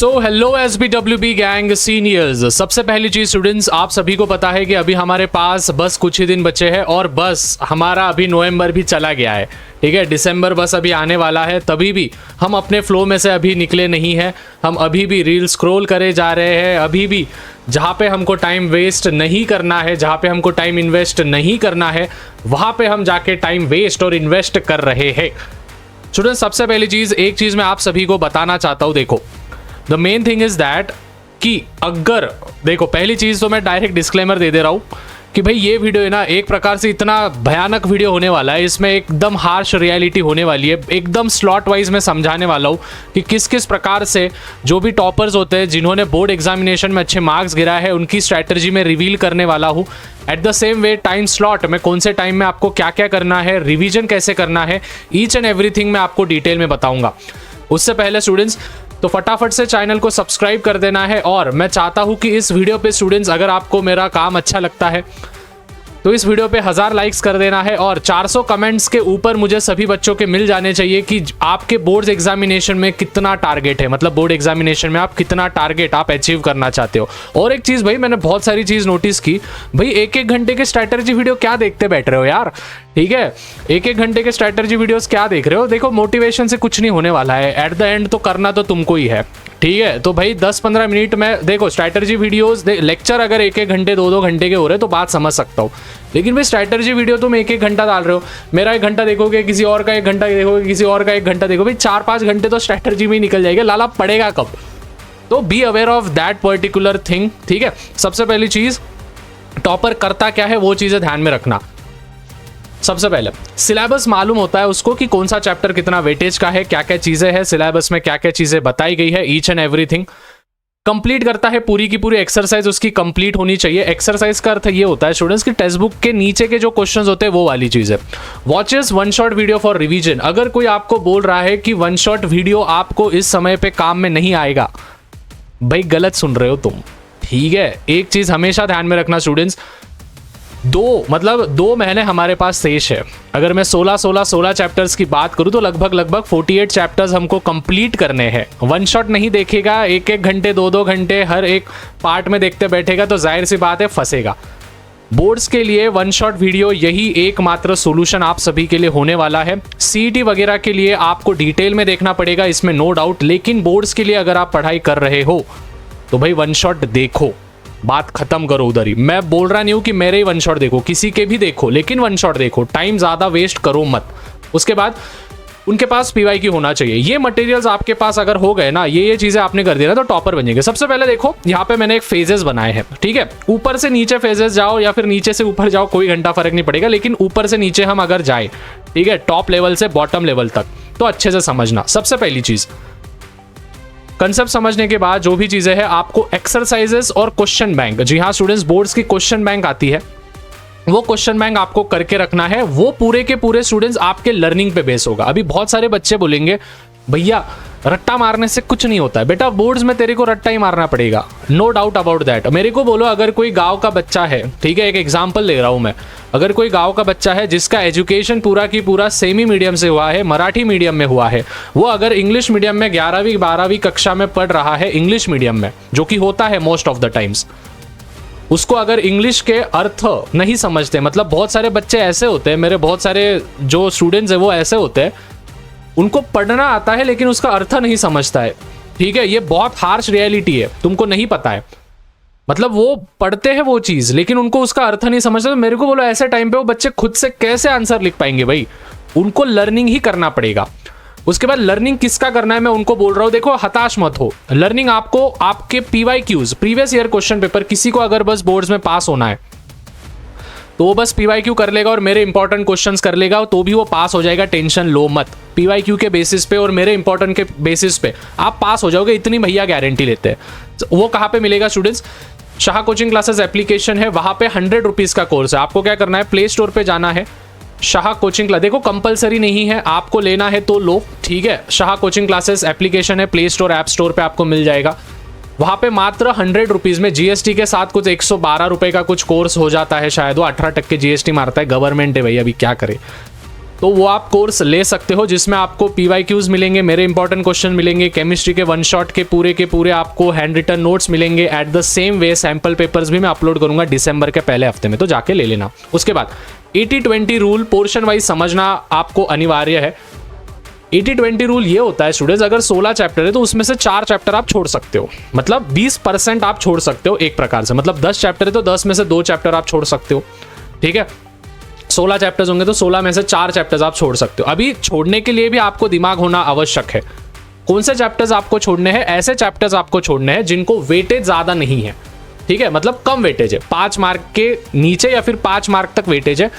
So hello SBWB gang seniors. सबसे पहली चीज स्टूडेंट्स, आप सभी को पता है कि अभी हमारे पास बस कुछ ही दिन बचे हैं और बस हमारा अभी नवंबर भी चला गया है। ठीक है, दिसंबर बस अभी आने वाला है, तभी भी हम अपने फ्लो में से अभी निकले नहीं हैं। हम अभी भी रील स्क्रॉल करे जा रहे हैं। अभी भी जहाँ पे हमको टाइम वेस्ट नहीं करना है, जहाँ पे हमको टाइम इन्वेस्ट नहीं करना है, वहाँ पे हम जाके टाइम वेस्ट और इन्वेस्ट कर रहे हैं। स्टूडेंट्स, सबसे पहली चीज, एक चीज मैं आप सभी को बताना चाहता हूँ। देखो, the main thing is that कि अगर देखो, पहली चीज तो मैं डायरेक्ट डिस्क्लेमर दे दे रहा हूँ कि भाई ये वीडियो है ना, एक प्रकार से इतना भयानक वीडियो होने वाला है। इसमें एकदम हार्श रियलिटी होने वाली है। एकदम स्लॉट वाइज मैं समझाने वाला हूँ कि किस किस प्रकार से जो भी टॉपर्स होते हैं, जिन्होंने बोर्ड एग्जामिनेशन में अच्छे मार्क्स गिराए हैं, उनकी स्ट्रैटेजी में रिवील करने वाला हूँ। At the same way time slot में कौन से टाइम में आपको क्या क्या करना है, रिविजन कैसे करना है, ईच एंड एवरीथिंग मैं आपको डिटेल में बताऊंगा। उससे पहले स्टूडेंट्स, तो फटाफट से चैनल को सब्सक्राइब कर देना है। और मैं चाहता हूं कि इस वीडियो पे स्टूडेंट्स, अगर आपको मेरा काम अच्छा लगता है तो इस वीडियो पे 1000 लाइक्स कर देना है और 400 कमेंट्स के ऊपर मुझे सभी बच्चों के मिल जाने चाहिए कि आपके बोर्ड एग्जामिनेशन में कितना टारगेट है, मतलब बोर्ड एग्जामिनेशन में आप कितना टारगेट आप अचीव करना चाहते हो। और एक चीज़ भाई, मैंने बहुत सारी चीज़ नोटिस की भाई, एक एक घंटे के स्ट्रैटेजी वीडियो क्या देखते बैठ रहे हो यार। ठीक है, एक एक घंटे के स्ट्रैटेजी वीडियोस क्या देख रहे हो। देखो, मोटिवेशन से कुछ नहीं होने वाला है। एट द एंड तो करना तो तुमको ही है। ठीक है, तो भाई 10-15 मिनट में देखो स्ट्रैटेजी वीडियोस, लेक्चर अगर एक एक घंटे 2-2 घंटे के हो रहे तो बात समझ सकता हूँ, लेकिन भाई स्ट्रैटेजी वीडियो तुम एक एक घंटा डाल रहे हो। मेरा 1 घंटा देखोगे, किसी और का 1 घंटा देखोगे, किसी और का 1 घंटा देखोगे, भाई 4-5 घंटे तो स्ट्रैटेजी में ही निकल जाएगा। लाला पड़ेगा कब? तो be aware of that particular thing. ठीक है, सबसे पहली चीज, टॉपर करता क्या है वो चीजें ध्यान में रखना। सबसे पहले सिलेबस मालूम होता है उसको कि कौन सा चैप्टर कितना वेटेज का है, क्या क्या चीजें हैं सिलेबस में, क्या क्या चीजें बताई गई है, ईच एंड एवरीथिंग कंप्लीट करता है। पूरी की पूरी एक्सरसाइज उसकी कंप्लीट होनी चाहिए। एक्सरसाइज का अर्थ ये होता है स्टूडेंट्स कि टेक्स्ट बुक के नीचे के जो क्वेश्चंस होते हैं वो वाली चीज है। Watches 1 shot video for revision. अगर कोई आपको बोल रहा है कि 1 शॉट वीडियो आपको इस समय पे काम में नहीं आएगा, भाई गलत सुन रहे हो तुम। ठीक है, एक चीज हमेशा ध्यान में रखना स्टूडेंट्स, 2 महीने हमारे पास शेष है। अगर मैं 16 चैप्टर्स की बात करूं तो लगभग 48 चैप्टर्स हमको कंप्लीट करने हैं। 1 शॉट नहीं देखेगा, एक एक घंटे 2-2 घंटे हर एक पार्ट में देखते बैठेगा तो जाहिर सी बात है फंसेगा। बोर्ड्स के लिए 1 शॉट वीडियो यही एकमात्र सोल्यूशन आप सभी के लिए होने वाला है। CET वगैरह के लिए आपको डिटेल में देखना पड़ेगा, इसमें नो डाउट, लेकिन बोर्ड्स के लिए अगर आप पढ़ाई कर रहे हो तो भाई 1 शॉट देखो, बात खत्म करो उधर ही। मैं बोल रहा नहीं हूं कि मेरे ही 1 शॉट देखो, किसी के भी देखो, लेकिन 1 शॉट देखो, टाइम ज्यादा वेस्ट करो मत। उसके बाद उनके पास PYQ होना चाहिए। ये मटेरियल्स आपके पास अगर हो गए ना, ये चीजें आपने कर दी ना, तो टॉपर बन जाएंगे। सबसे पहले देखो, यहाँ पे मैंने एक फेजेस बनाए हैं। ठीक है, ऊपर से नीचे फेजेस जाओ या फिर नीचे से ऊपर जाओ, कोई घंटा फर्क नहीं पड़ेगा, लेकिन ऊपर से नीचे हम अगर जाए, ठीक है, टॉप लेवल से बॉटम लेवल तक, तो अच्छे से समझना। सबसे पहली चीज, कंसेप्ट समझने के बाद जो भी चीजें हैं, आपको एक्सरसाइजेस और क्वेश्चन बैंक, जी हाँ स्टूडेंट्स, बोर्ड्स की क्वेश्चन बैंक आती है, वो क्वेश्चन बैंक आपको करके रखना है। वो पूरे के पूरे स्टूडेंट्स आपके लर्निंग पे बेस होगा। अभी बहुत सारे बच्चे बोलेंगे भैया रट्टा मारने से कुछ नहीं होता है। बेटा बोर्ड्स में तेरे को रट्टा ही मारना पड़ेगा, नो डाउट अबाउट दैट। मेरे को बोलो, अगर कोई गांव का बच्चा है, ठीक है, एक एग्जांपल ले रहा हूं मैं, अगर कोई गांव का बच्चा है जिसका एजुकेशन पूरा की पूरा सेमी मीडियम से हुआ है, मराठी मीडियम में हुआ है, वो अगर इंग्लिश मीडियम में 11वीं 12वीं कक्षा में पढ़ रहा है, इंग्लिश मीडियम में, जो कि होता है मोस्ट ऑफ द टाइम्स, उसको अगर इंग्लिश के अर्थ नहीं समझते, मतलब बहुत सारे बच्चे ऐसे होते हैं, मेरे बहुत सारे जो स्टूडेंट्स हैं वो ऐसे होते हैं, उनको पढ़ना आता है लेकिन उसका अर्थ नहीं समझता है। ठीक है, ये बहुत हार्श रियलिटी है, तुमको नहीं पता है। मतलब वो पढ़ते हैं वो चीज, लेकिन उनको उसका अर्थ नहीं समझता। तो मेरे को बोलो, ऐसे टाइम पे वो बच्चे खुद से कैसे आंसर लिख पाएंगे? भाई उनको लर्निंग ही करना पड़ेगा। उसके बाद लर्निंग किसका करना है मैं उनको बोल रहा हूं, देखो हताश मत हो। लर्निंग आपको आपके PYQs, previous year question paper, किसी को अगर बस बोर्ड्स में पास होना है तो वो बस PYQ कर लेगा और मेरे इंपॉर्टेंट क्वेश्चंस कर लेगा, तो भी वो पास हो जाएगा। टेंशन लो मत, PYQ के बेसिस पे और मेरे इंपॉर्टेंट के बेसिस पे आप पास हो जाओगे, इतनी भैया गारंटी लेते हैं। तो वो कहाँ पे मिलेगा students? Shah coaching classes application है, वहां पे 100 रुपीज का कोर्स है। आपको क्या करना है, प्ले स्टोर पे जाना है, शाह कोचिंग क्लास, देखो कंपलसरी नहीं है, आपको लेना है तो लो। ठीक है, शाह कोचिंग क्लासेस एप्लीकेशन है, प्ले स्टोर ऐप स्टोर पे आपको मिल जाएगा। वहां पे मात्र 100 रुपीज में GST के साथ कुछ 112 रुपए का कुछ कोर्स हो जाता है, शायद वो 18% GST मारता है, गवर्नमेंट है भाई, अभी क्या करे। तो वो आप कोर्स ले सकते हो, जिसमें आपको PYQs मिलेंगे, मेरे इंपॉर्टेंट क्वेश्चन मिलेंगे, केमिस्ट्री के वन शॉट के पूरे आपको हैंड रिटन नोट्स मिलेंगे। At the same way sample papers भी मैं अपलोड करूंगा दिसंबर के पहले हफ्ते में, तो जाके ले लेना। उसके बाद 80-20 रूल पोर्शन वाइज समझना आपको अनिवार्य है। 80-20 रूल ये होता है स्टूडेंट्स, अगर 16 चैप्टर है तो उसमें से 4 चैप्टर आप छोड़ सकते हो, मतलब 20% आप छोड़ सकते हो एक प्रकार से। मतलब 10 चैप्टर है तो 10 में से 2 चैप्टर आप छोड़ सकते हो, ठीक है। 16 चैप्टर्स होंगे तो 16 में से 4 चैप्टर्स आप छोड़ सकते हो। अभी छोड़ने के लिए भी आपको दिमाग होना आवश्यक है। कौन से चैप्टर्स आपको छोड़ने हैं? ऐसे चैप्टर्स आपको छोड़ने हैं जिनको वेटेज ज्यादा नहीं है, ठीक है, मतलब कम वेटेज है, 5 मार्क के नीचे या फिर 5 मार्क तक वेटेज है,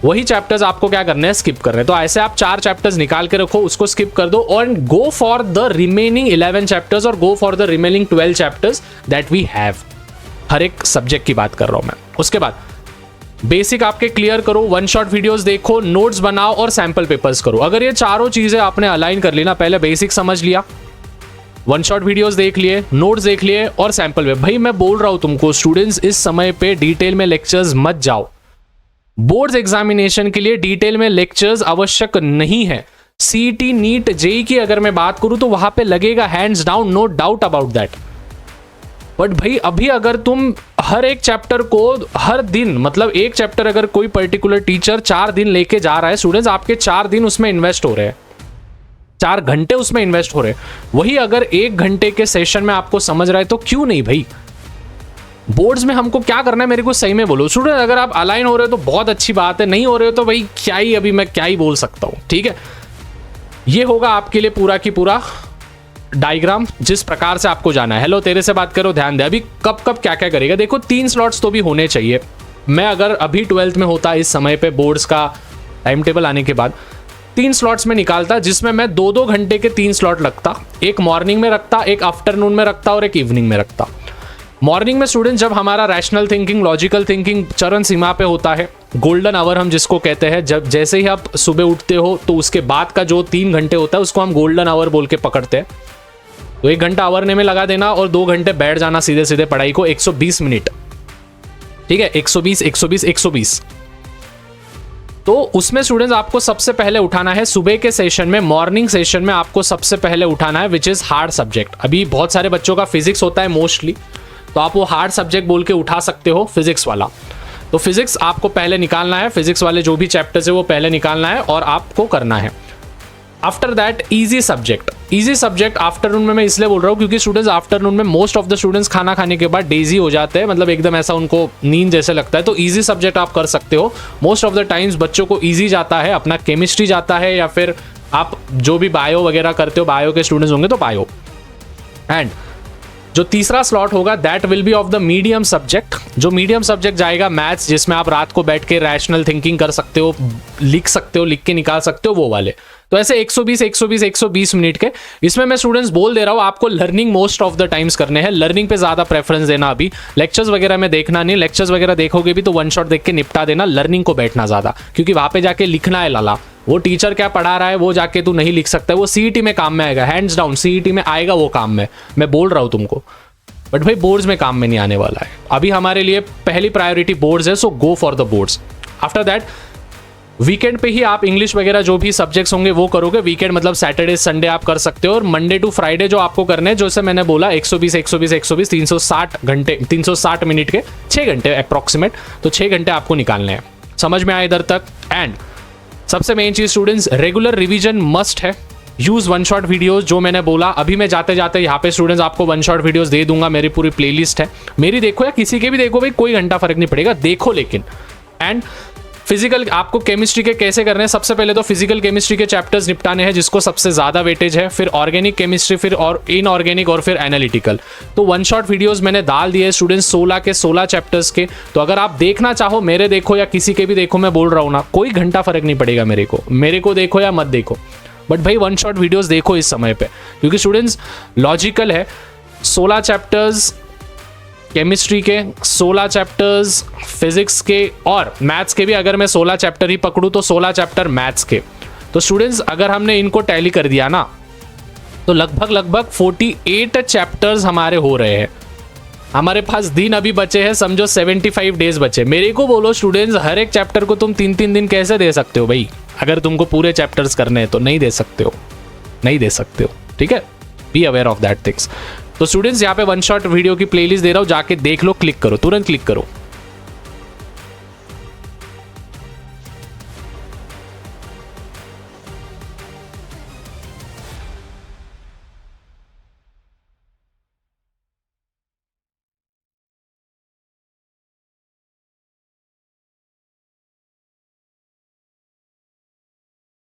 वही चैप्टर्स आपको क्या करने हैं, स्किप करने हैं। तो ऐसे आप 4 चैप्टर्स निकाल के रखो, उसको स्किप कर दो और go for the remaining 11 chapters और go for the remaining 12 chapters that we have. हर एक सब्जेक्ट की बात कर रहा हूं मैं। उसके बाद बेसिक आपके क्लियर करो, वन शॉट वीडियोस देखो, नोट्स बनाओ और सैंपल पेपर्स करो। अगर ये चारों चीजें आपने अलाइन कर ली ना, पहले बेसिक समझ लिया, वन शॉट वीडियोस देख लिए, नोट्स देख लिए और सैंपल पेपर। भाई मैं बोल रहा हूं तुमको स्टूडेंट्स, इस समय पे डिटेल में लेक्चर्स मत जाओ। बोर्ड्स एग्जामिनेशन के लिए डिटेल में लेक्चर्स आवश्यक नहीं है। सीईटी, नीट, जेई की अगर मैं बात करूं तो वहां पे लगेगा hands down, no doubt about that. But भाई अभी अगर तुम हर एक चैप्टर को हर दिन, मतलब एक चैप्टर अगर कोई पर्टिकुलर टीचर 4 दिन लेके जा रहा है स्टूडेंट्स, आपके 4 दिन उसमें इन्वेस्ट हो रहे हैं, 4 घंटे उसमें इन्वेस्ट हो रहे हैं। वही अगर 1 घंटे के सेशन में आपको समझ रहा है तो क्यों नहीं भाई। बोर्ड्स में हमको क्या करना है, मेरे को सही में बोलो स्टूडेंट। अगर आप अलाइन हो रहे हो तो बहुत अच्छी बात है, नहीं हो रहे हो तो भाई क्या ही, अभी मैं क्या ही बोल सकता हूं, ठीक है। ये होगा आपके लिए पूरा की पूरा डायग्राम, जिस प्रकार से आपको जाना है। हेलो तेरे से बात करो, ध्यान दे, अभी कब कब क्या क्या करेगा। देखो 3 स्लॉट्स तो भी होने चाहिए। मैं अगर अभी 12th में होता इस समय पे, बोर्ड्स का टाइम टेबल आने के बाद 3 स्लॉट्स में निकालता, जिसमें मैं 2-2 घंटे के 3 स्लॉट रखता। एक मॉर्निंग में रखता, एक आफ्टरनून में रखता और एक इवनिंग में रखता। मॉर्निंग में स्टूडेंट जब हमारा रैशनल थिंकिंग, लॉजिकल थिंकिंग चरण सीमा पे होता है, गोल्डन आवर हम जिसको कहते हैं, जब जैसे ही आप सुबह उठते हो तो उसके बाद का जो 3 घंटे होता है उसको हम गोल्डन आवर बोल के पकड़ते हैं। तो 1 घंटा आवरने में लगा देना और 2 घंटे बैठ जाना सीधे सीधे पढ़ाई को, 120 मिनट, ठीक है, 120। तो उसमें स्टूडेंट्स आपको सबसे पहले उठाना है सुबह के सेशन में, मॉर्निंग सेशन में आपको सबसे पहले उठाना है विच इज हार्ड सब्जेक्ट। अभी बहुत सारे बच्चों का फिजिक्स होता है मोस्टली, तो आप वो हार्ड सब्जेक्ट बोल के उठा सकते हो, फिजिक्स वाला। तो फिजिक्स आपको पहले निकालना है, फिजिक्स वाले जो भी चैप्टर्स है वो पहले निकालना है और आपको करना है। After that easy subject afternoon में मैं इसलिए बोल रहा हूँ क्योंकि स्टूडेंट्स आफ्टरनून में मोस्ट ऑफ द स्टूडेंट्स खाना खाने के बाद डेजी हो जाते हैं, मतलब एकदम ऐसा उनको नींद जैसे लगता है। तो इजी सब्जेक्ट आप कर सकते हो। मोस्ट ऑफ द टाइम्स बच्चों को इजी जाता है, अपना केमिस्ट्री जाता है, या फिर आप जो भी बायो वगैरह करते हो, बायो के स्टूडेंट्स होंगे तो बायो। एंड जो तीसरा स्लॉट होगा that will be of the medium subject. जो मीडियम सब्जेक्ट जाएगा मैथ्स, जिसमें आप रात को बैठ के रैशनल थिंकिंग कर सकते हो, लिख सकते हो, लिख के निकाल सकते हो, वो वाले। तो ऐसे 120 मिनट के। इसमें मैं स्टूडेंट्स बोल दे रहा हूँ आपको learning most of the times करने हैं, लर्निंग पे ज्यादा प्रेफरेंस देना। अभी लेक्चर्स वगैरह में देखना नहीं, लेक्चर्स वगैरह देखोगे भी तो वन शॉट देख के निपटा देना, लर्निंग को बैठना ज्यादा, क्योंकि वहां पे जाके लिखना है लाला। वो टीचर क्या पढ़ा रहा है वो जाके तू नहीं लिख सकता, वो सीईटी में काम में आएगा, हैंड्स डाउन सीईटी में आएगा वो काम में, मैं बोल रहा हूँ तुमको। बट भाई बोर्ड्स में काम में नहीं आने वाला है। अभी हमारे लिए पहली प्रायोरिटी बोर्ड्स है, so go for the boards. After that weekend पे ही आप इंग्लिश वगैरह जो भी सब्जेक्ट्स होंगे वो करोगे। वीकेंड मतलब सैटरडे संडे आप कर सकते हो, और मंडे टू फ्राइडे जो आपको करने हैं, जैसे मैंने बोला 120 360 घंटे, 360 मिनट के 6 घंटे अप्रॉक्सीमेट, तो 6 घंटे आपको निकालने हैं। समझ में आया इधर तक? एंड सबसे मेन चीज स्टूडेंट्स, रेगुलर रिवीजन मस्ट है। यूज वन शॉट वीडियोस, जो मैंने बोला। अभी मैं जाते जाते यहाँ पे स्टूडेंट्स आपको वन शॉट वीडियोस दे दूंगा, मेरी पूरी प्लेलिस्ट है, मेरी देखो या किसी के भी देखो भाई, कोई घंटा फर्क नहीं पड़ेगा, देखो लेकिन। एंड फिजिकल आपको केमिस्ट्री के कैसे करने हैं, सबसे पहले तो फिजिकल केमिस्ट्री के चैप्टर्स निपटाने हैं जिसको सबसे ज्यादा वेटेज है, फिर ऑर्गेनिक केमिस्ट्री, फिर और इनऑर्गेनिक, और फिर एनालिटिकल। तो वन शॉट वीडियोस मैंने डाल दिए स्टूडेंट्स 16 के 16 चैप्टर्स के। तो अगर आप देखना चाहो, मेरे देखो या किसी के भी देखो, मैं बोल रहा हूँ ना, कोई घंटा फर्क नहीं पड़ेगा, मेरे को देखो या मत देखो, बट भाई वन शॉट वीडियोस देखो इस समय पे, क्योंकि स्टूडेंट्स लॉजिकल है। 16 चैप्टर्स केमिस्ट्री के, 16 चैप्टर्स फिजिक्स के, और मैथ्स के भी अगर मैं 16 चैप्टर ही पकड़ूं तो 16 चैप्टर मैथ्स के। तो स्टूडेंट्स अगर हमने इनको टैली कर दिया ना, तो लगभग 48 चैप्टर्स हमारे हो रहे हैं। हमारे पास दिन अभी बचे हैं, समझो 75 डेज बचे। मेरे को बोलो स्टूडेंट्स, हर एक चैप्टर को तुम 3-3 दिन कैसे दे सकते हो भाई? अगर तुमको पूरे चैप्टर्स करने हैं तो नहीं दे सकते हो, ठीक है। Be aware of that things. तो स्टूडेंट्स यहाँ पे वन शॉट वीडियो की प्लेलिस्ट दे रहा हूँ, जाके देख लो, क्लिक करो, तुरंत क्लिक करो।